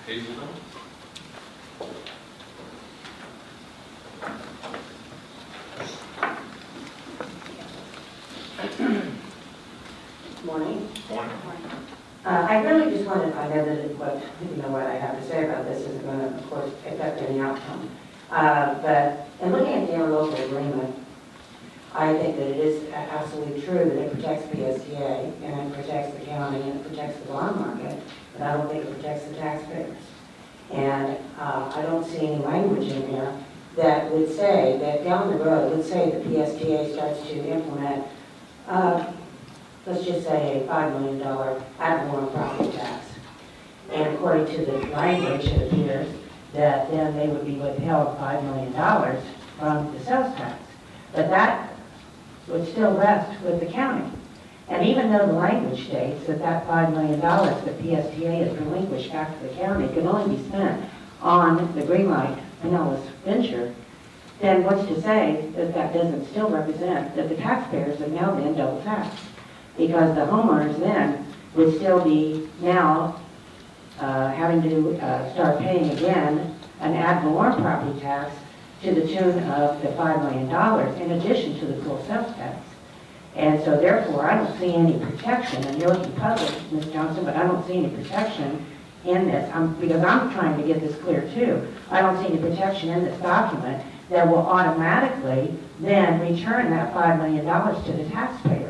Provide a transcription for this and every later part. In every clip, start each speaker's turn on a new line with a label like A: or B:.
A: Hazelton?
B: Morning.
A: Morning.
B: I really just wanted, I know that what I have to say about this isn't going to, of course, affect any outcome. But in looking at the interlocal agreement, I think that it is absolutely true that it protects PSTA and it protects the county and it protects the bond market, but I don't think it protects the taxpayers. And I don't see any language in there that would say that down the road, let's say the PSTA starts to implement let's just say a $5 million ad valorem property tax. And according to the language, it appears that then they would be withheld $5 million from the sales tax. But that would still rest with the county. And even though the language states that that $5 million that PSTA has relinquished back to the county can only be spent on the Greenlight Pinellas venture, then what's to say that that doesn't still represent that the taxpayers have now been double taxed? Because the homeowners then would still be now having to start paying again an ad valorem property tax to the tune of the $5 million in addition to the full sales tax. And so therefore, I don't see any protection, and you're looking puzzled, Ms. Johnson, but I don't see any protection in this, because I'm trying to get this clear too. I don't see any protection in this document that will automatically then return that $5 million to the taxpayers.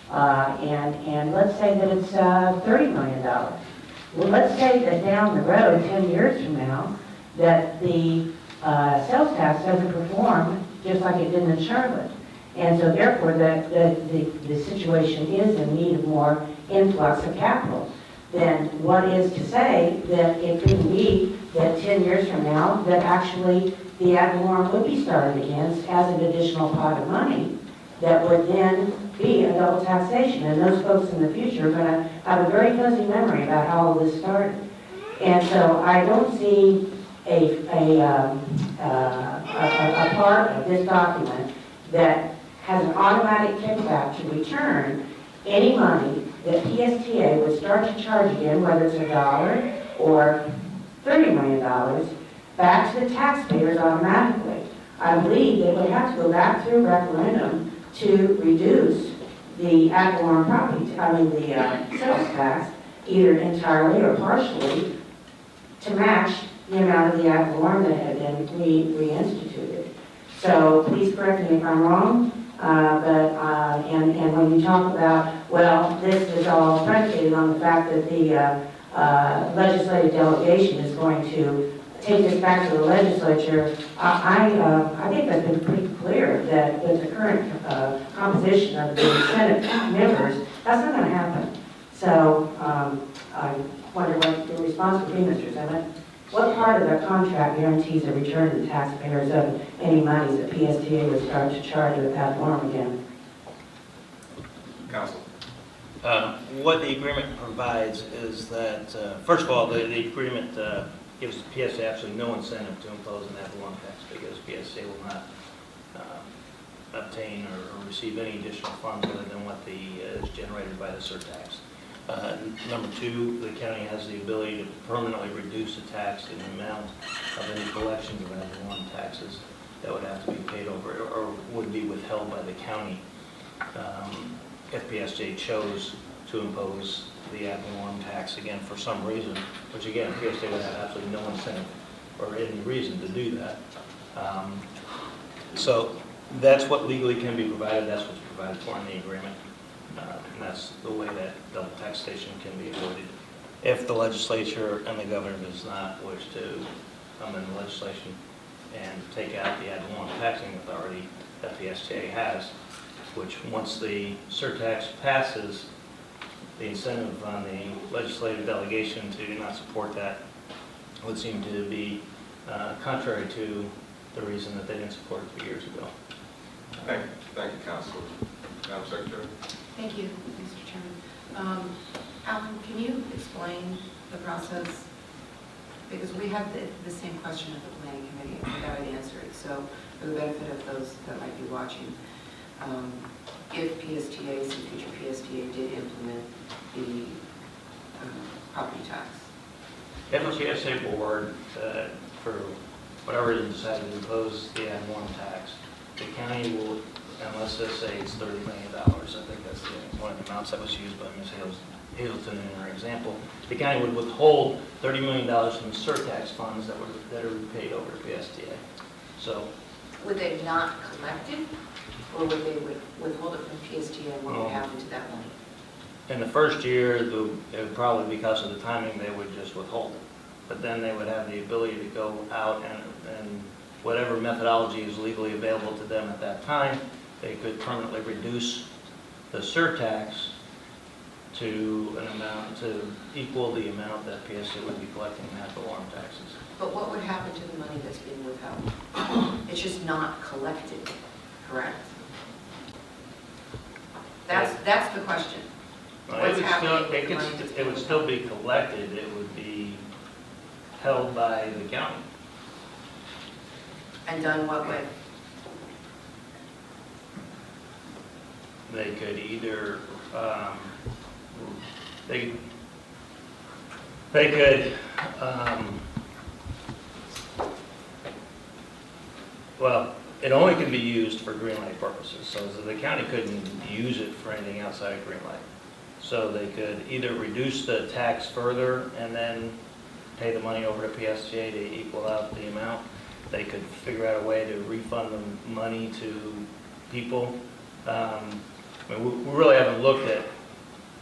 B: And let's say that it's $30 million. Well, let's say that down the road, 10 years from now, that the sales tax doesn't perform just like it did in Charlotte. And so therefore, the situation is in need of more influx of capital. Then what is to say that it could be that 10 years from now, that actually the ad valorem would be started against as an additional pot of money that would then be a double taxation. And those folks in the future are going to have a very fuzzy memory about how all this started. And so I don't see a part of this document that has an automatic kickback to return any money that PSTA would start to charge again, whether it's $1 or $30 million, back to the taxpayers automatically. I believe that we have to go back through referendum to reduce the ad valorem the sales tax, either entirely or partially, to match the amount of the ad valorem that had been reinstituted. So please correct me if I'm wrong, and when you talk about, well, this is all predicated on the fact that the legislative delegation is going to take this back to the legislature, I think that's been pretty clear that with the current composition of the Senate members, that's not going to happen. So I wonder what your response would be, Mr. Senate. What part of the contract guarantees a return to the taxpayers of any monies that PSTA would start to charge with ad valorem again?
A: Counsel.
C: What the agreement provides is that, first of all, the agreement gives PSA absolutely no incentive to impose an ad valorem tax because PSA will not obtain or receive any additional funds other than what is generated by the surtax. Number two, the county has the ability to permanently reduce the tax in the amount of any collections of ad valorem taxes that would have to be paid over or would be withheld by the county if PSA chose to impose the ad valorem tax again for some reason, which again, PSA would have absolutely no incentive or any reason to do that. So that's what legally can be provided, that's what's provided for in the agreement. And that's the way that double taxation can be avoided. If the legislature and the governor does not wish to come in the legislation and take out the ad valorem taxing authority that the PSTA has, which once the surtax passes, the incentive on the legislative delegation to not support that would seem to be contrary to the reason that they didn't support it 2 years ago.
A: Thank you, Counsel. Madam Secretary.
D: Thank you, Mr. Chairman. Alan, can you explain the process? Because we have the same question at the Planning Committee and without an answer. So for the benefit of those that might be watching, if PSTA, some future PSTA did implement the property tax,
C: If the PSTA board, for whatever reason, decided to impose the ad valorem tax, the county will, and let's just say it's $30 million, I think that's one of the amounts that was used by Ms. Hazelton in her example, the county would withhold $30 million from the surtax funds that are paid over to PSTA. So,
D: Would they not collect it, or would they withhold it from PSTA, and what would happen to that money?
C: in the first year, it would probably, because of the timing, they would just withhold it. But then they would have the ability to go out and whatever methodology is legally available to them at that time, they could permanently reduce the surtax to an amount to equal the amount that PSA would be collecting in ad valorem taxes.
D: But what would happen to the money that's being withheld? It's just not collected, correct? That's the question. What's happening with the money that's
C: It
D: being
C: would still be collected, it would be held by the county.
D: And done what with?
C: They could either, they could, well, it only can be used for green light purposes, so the county couldn't use it for anything outside of green light. So they could either reduce the tax further and then pay the money over to PSTA to equal out the amount. They could figure out a way to refund the money to people. I mean, we really haven't looked at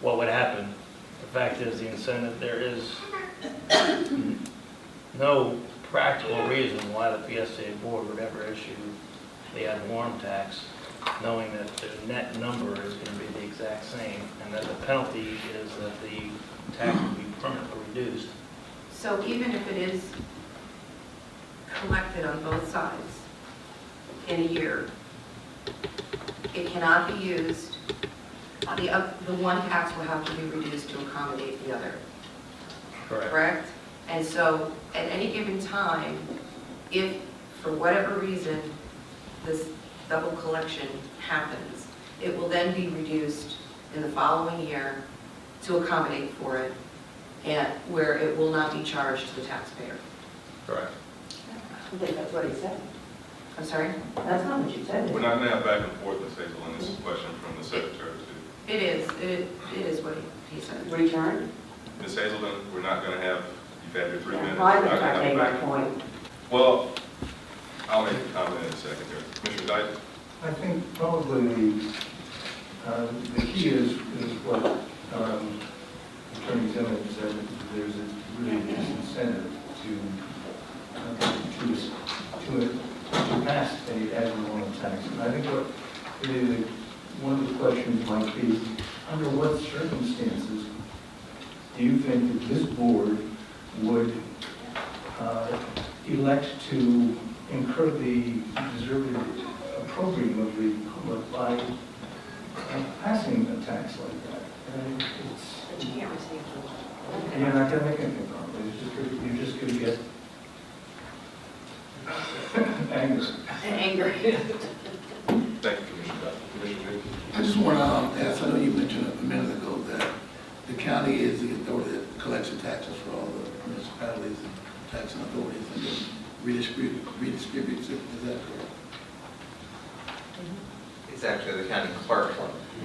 C: what would happen. The fact is, the incentive, there is no practical reason why the PSTA board would ever issue the ad valorem tax, knowing that the net number is going to be the exact same, and that the penalty is that the tax will be permanently reduced.
D: So even if it is collected on both sides in a year, it cannot be used, the one tax will have to be reduced to accommodate the other, correct? And so at any given time, if for whatever reason this double collection happens, it will then be reduced in the following year to accommodate for it, and where it will not be charged to the taxpayer.
C: Correct.
B: I think that's what he said.
D: I'm sorry?
B: That's not what you said.
A: We're not now back and forth, Ms. Hazel, on this question from the secretary too.
D: It is what he said.
B: Return?
A: Ms. Hazelton, we're not going to have, you've had your 3 minutes.
B: Well, I
A: We're
B: think
A: not
B: I
A: gonna
B: made
A: have
B: my
A: back-
B: point.
A: Well, I'll make a comment in a second here. Commissioner Dyke?
E: I think probably the key is what Attorney Zimmerman said, that there's a really disincentive to pass a ad valorem tax. And I think one of the questions might be, under what circumstances do you think that this board would elect to incur the deserved opprobrium of the public by passing a tax like that? And
D: But you can't receive
E: and you're not going to make anything from it. You're just going to get angry.
D: anger.
A: Thank you, Commissioner Dyke. Commissioner Nick?
F: I just want to ask, I know you mentioned a minute ago that the county is the authority that collects the taxes for all the municipalities and taxing authorities and then redistributes it. Is that correct?
G: It's actually the county clerk.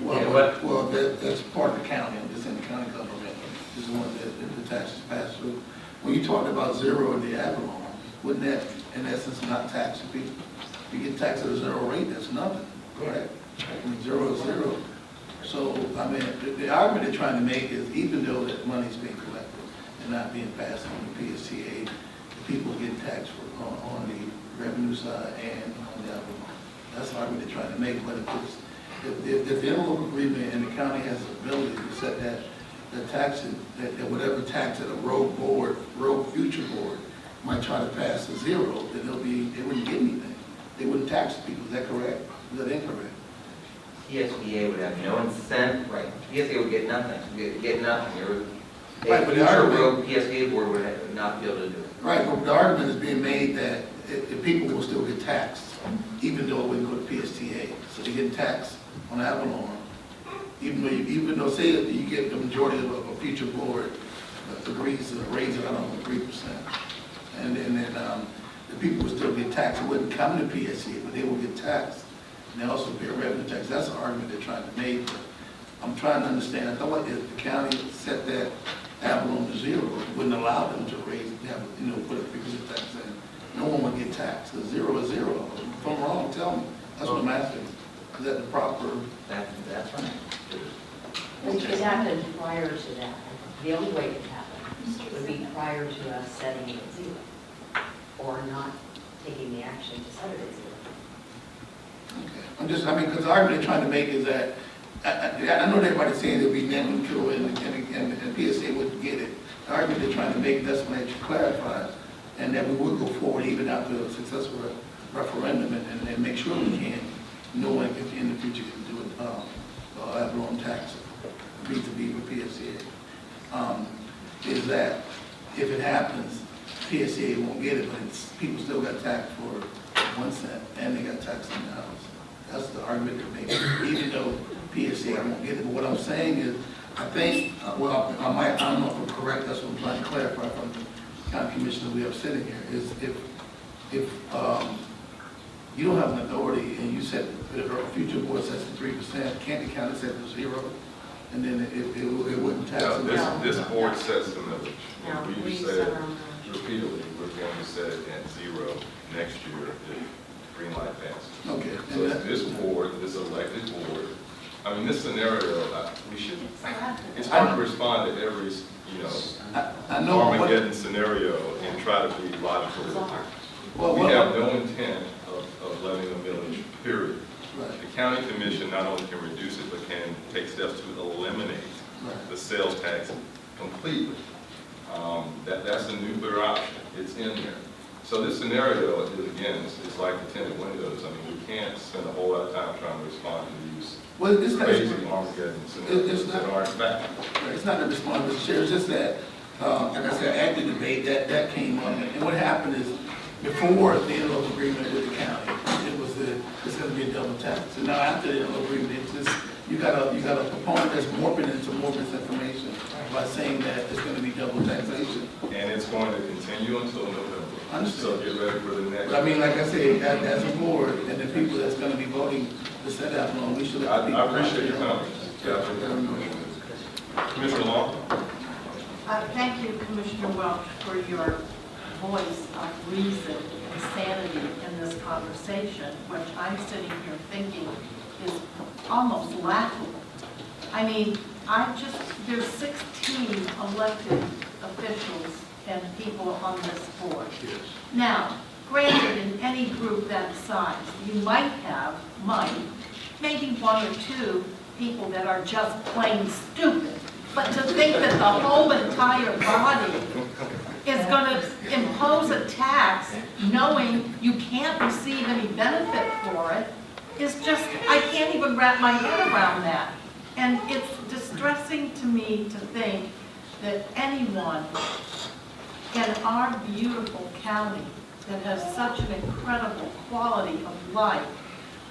F: Well, that's part of the county, I'm just in the county government, is the one that the taxes pass through. When you talked about zero in the ad valorem, wouldn't that, in essence, not tax people? If you get taxed at a zero rate, that's nothing, correct? I mean, zero is zero. So, I mean, the argument they're trying to make is even though that money's being collected and not being passed on to PSTA, the people get taxed on the revenue side and on the ad valorem. That's the argument they're trying to make, but if the interlocal agreement and the county has the ability to set that tax, that whatever tax that a rogue future board might try to pass a zero, then they wouldn't get anything. They wouldn't tax people. Is that correct? Is that incorrect?
G: PSTA would have no incentive, right, PSTA would get nothing, get nothing.
F: Right,
G: A
F: but the
G: future
F: argument-
G: rogue PSTA board would not be able to do it.
F: Right, but the argument is being made that if people will still get taxed, even though it wouldn't go to PSTA. So they get taxed on ad valorem, even though say that you get the majority of a future board agrees to raise it, I don't know, 3%. And then, the people would still get taxed. It wouldn't come to PSA, but they would get taxed. And they also pay a revenue tax. That's the argument they're trying to make. But I'm trying to understand. I thought if the county set that ad valorem to 0, it wouldn't allow them to raise, put a 3% tax in. No one would get taxed. The 0 is 0. If I'm wrong, tell me. That's what I'm asking. Is that the proper?
G: That's right.
H: It happened prior to that. The only way it happened would be prior to us setting it at 0, or not taking the action to set it at 0.
F: Okay. Because the argument they're trying to make is that, I know everybody's saying it'll be net neutral and PSA wouldn't get it. The argument they're trying to make, that's when they clarify, and that we would go forward even after a successful referendum and make sure we can, no one in the future can do it, ad valorem tax, B2B with PSA. Is that if it happens, PSA won't get it, but people still got taxed for 1 cent, and they got taxed in the house. That's the argument they're making, even though PSA won't get it. But what I'm saying is, I think, I don't know if I'm correct, that's what I'm trying to clarify from the county commissioner we have sitting here, is if you don't have an authority and you set, the future board sets to 3%, can't the county set to 0? And then it wouldn't tax
A: No,
F: them.
A: this board sets the millage.
H: No,
A: We
H: we
A: said
H: set our millage.
A: repeatedly, we're going to set it at 0 next year if green light passes.
F: Okay.
A: So it's this board, this elected board, this scenario, it's hard to respond to every,
F: I know what,
A: Armageddon scenario and try to be logical with it.
F: well,
A: We have no intent of levying a millage, period.
F: right,
A: The county commission not only can reduce it, but can take steps to eliminate
F: right.
A: the sales tax completely. That's a nuclear option. It's in there. So this scenario is, again, it's like the tinted windows. We can't spend a whole lot of time trying to respond to these
F: Well, it's not,
A: crazy Armageddon scenarios that aren't fact.
F: it's not a response, Mr. Chair, it's just that, like I said, at the debate, that came up, and what happened is, before the interlocal agreement with the county, it's gonna be a double tax. So now after the interlocal agreement, it's just, you got a proponent that's morphing into more misinformation by saying that it's gonna be double taxation.
A: And it's going to continue until November.
F: Understood.
A: So get ready for the next.
F: But like I said, as a board, and the people that's gonna be voting to set that on, we should let the people.
A: I appreciate your comments. Commissioner Long?
I: Thank you, Commissioner Welch, for your voice of reason and sanity in this conversation, which I'm sitting here thinking is almost laughable. There's 16 elected officials and people on this board. Now, granted, in any group that size, you might have, maybe 1 or 2 people that are just plain stupid. But to think that the whole entire body is going to impose a tax knowing you can't receive any benefit for it is just, I can't even wrap my head around that. And it's distressing to me to think that anyone in our beautiful county that has such an incredible quality of life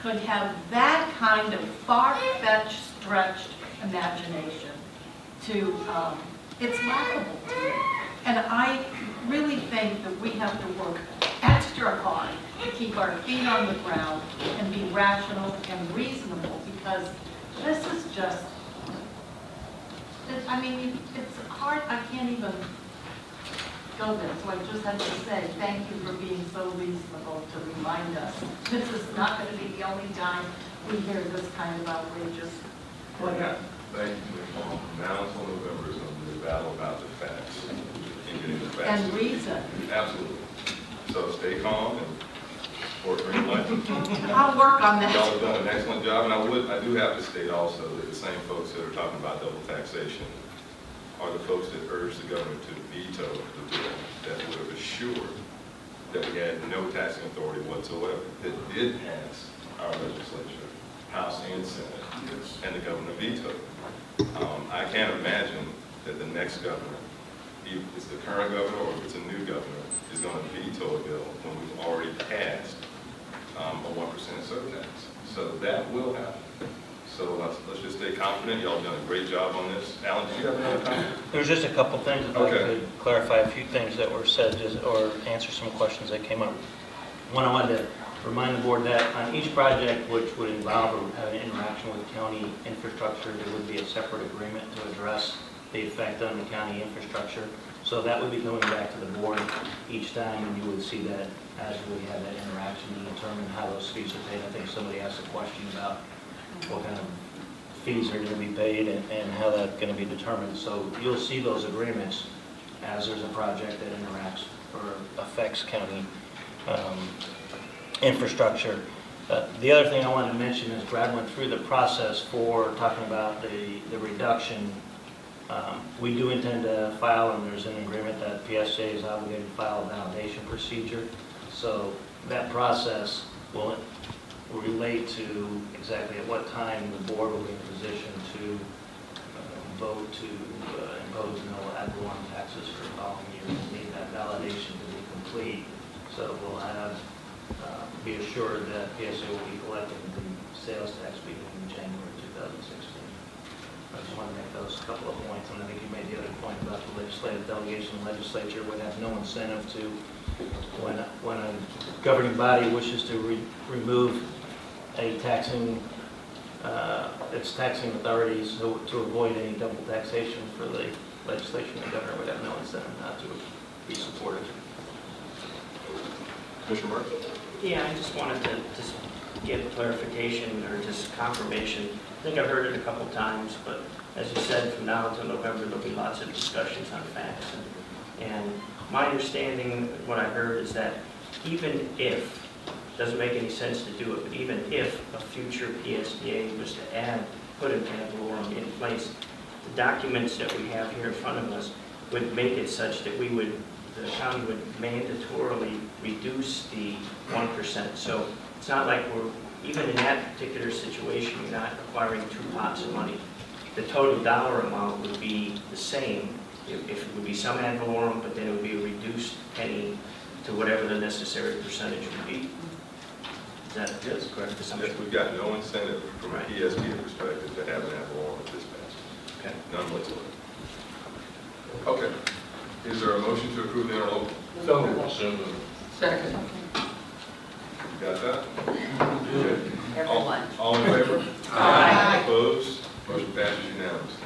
I: could have that kind of far-fetched, stretched imagination. It's laughable to me. And I really think that we have to work extra hard to keep our feet on the ground and be rational and reasonable, because this is just, it's hard, I can't even go there. So I just have to say thank you for being so reasonable to remind us. This is not going to be the only time we hear this kind of outrageous.
A: Thank you, Commissioner Long. Now until November is going to be a battle about the facts and getting the facts.
I: And reason.
A: Absolutely. So stay calm and support green light.
I: I'll work on that.
A: Y'all have done an excellent job, and I do have to state also that the same folks that are talking about double taxation are the folks that urged the government to veto the bill that would have assured that we had no taxing authority whatsoever, that did pass our legislature, House and Senate, and the governor vetoed. I can't imagine that the next governor, if it's the current governor or if it's a new governor, is going to veto a bill when we've already passed a 1% surtax. So that will happen. So let's just stay confident. Y'all done a great job on this. Alan, did you have another comment?
C: There was just a couple things, if I
A: Okay.
C: could clarify a few things that were said, or answer some questions that came up. One, I wanted to remind the board that on each project which would involve an interaction with county infrastructure, there would be a separate agreement to address the effect on the county infrastructure. So that would be coming back to the board each time, and you would see that as we have that interaction to determine how those fees are paid. I think somebody asked a question about what kind of fees are going to be paid and how that's going to be determined. So you'll see those agreements as there's a project that interacts or affects county infrastructure. The other thing I wanted to mention is Brad went through the process for talking about the reduction. We do intend to file, and there's an agreement that PSTA is obligated to file a validation procedure. So that process will relate to exactly at what time the board will be in a position to vote to impose no ad valorem taxes for the following year. We'll need that validation to be complete. So we'll have, be assured that PSA will be collecting the sales tax beginning in January 2016. I just want to make those couple of points, and I think you made the other point about the legislative delegation. The legislature would have no incentive to, when a governing body wishes to remove a taxing, its taxing authorities to avoid any double taxation for the legislation, the governor would have no incentive not to be supportive.
A: Commissioner Murphy?
J: Yeah, I just wanted to just get clarification or just confirmation. I think I've heard it a couple times, but as you said, from now until November, there'll be lots of discussions on facts. And my understanding, what I heard is that even if, doesn't make any sense to do it, but even if a future PSTA was to put an ad valorem in place, the documents that we have here in front of us would make it such that the county would mandatorily reduce the 1%. So it's not like even in that particular situation, you're not acquiring two pots of money. The total dollar amount would be the same. If it would be some ad valorem, but then it would be a reduced penny to whatever the necessary percentage would be. Is that a correct assumption?
A: Yes, we've got no incentive from a
J: Right.
A: PSTA perspective to have an ad valorem at this pass.
J: Okay.
A: None whatsoever. Okay. Is there a motion to approve the interlocal?
E: So moved.
F: Second.
A: Got that? Good.
H: Everyone.
A: All in favor?
F: Aye.
A: Opposed? Motion passes unanimously.